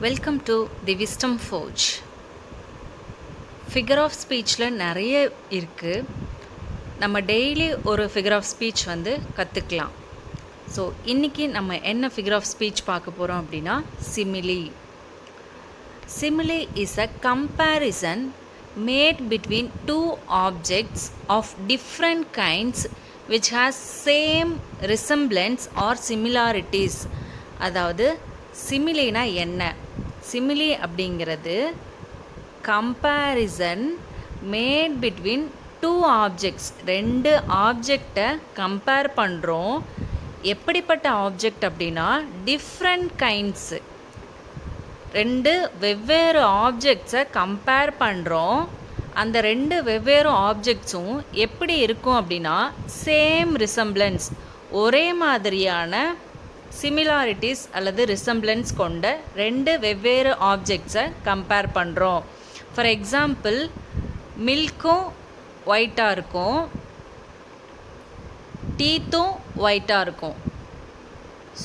Welcome to the Wisdom Forge. Figure of ஸ்பீச்சில் நிறைய இருக்குது. நம்ம டெய்லி ஒரு ஃபிகர் ஆஃப் ஸ்பீச் கற்றுக்கலாம். ஸோ இன்றைக்கி நம்ம என்ன ஃபிகர் ஆஃப் ஸ்பீச் பார்க்க போகிறோம் அப்படின்னா simile. Simile is a comparison made between two objects of different kinds which has same resemblance or similarities. அதாவது சிமிலினா என்ன? சிமிலி அப்படிங்கிறது comparison made between two objects. ரெண்டு ஆப்ஜெக்டை கம்பேர் பண்ணுறோம். எப்படிப்பட்ட ஆப்ஜெக்ட் அப்படின்னா டிஃப்ரெண்ட் கைண்ட்ஸு. ரெண்டு வெவ்வேறு ஆப்ஜெக்ட்ஸை கம்பேர் பண்ணுறோம். அந்த ரெண்டு வெவ்வேறு ஆப்ஜெக்ட்ஸும் எப்படி இருக்கும் அப்படின்னா சேம் ரிசம்பிளன்ஸ், ஒரே மாதிரியான சிமிலாரிட்டிஸ் அல்லது ரிசம்பிளன்ஸ் கொண்ட ரெண்டு வெவ்வேறு ஆப்ஜெக்ட்ஸை கம்பேர் பண்ணுறோம். ஃபார் எக்ஸாம்பிள், மில்க்கும் ஒயிட்டாக இருக்கும், டீத்தும் ஒயிட்டாக இருக்கும்.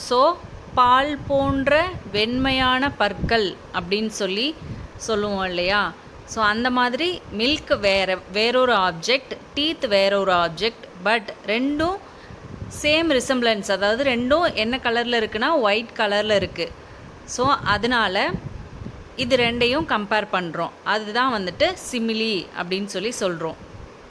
ஸோ பால் போன்ற வெண்மையான பற்கள் அப்படின்னு சொல்லுவோம் இல்லையா? ஸோ அந்த மாதிரி மில்க் வேறொரு ஆப்ஜெக்ட், டீத் வேறொரு ஆப்ஜெக்ட், பட் ரெண்டும் சேம் ரிசம்பிளன்ஸ். அதாவது ரெண்டும் என்ன கலரில் இருக்குன்னா ஒயிட் கலரில் இருக்குது. ஸோ அதனால் இது ரெண்டையும் கம்பேர் பண்ணுறோம். அதுதான் சிமிலி அப்படின்னு சொல்கிறோம்.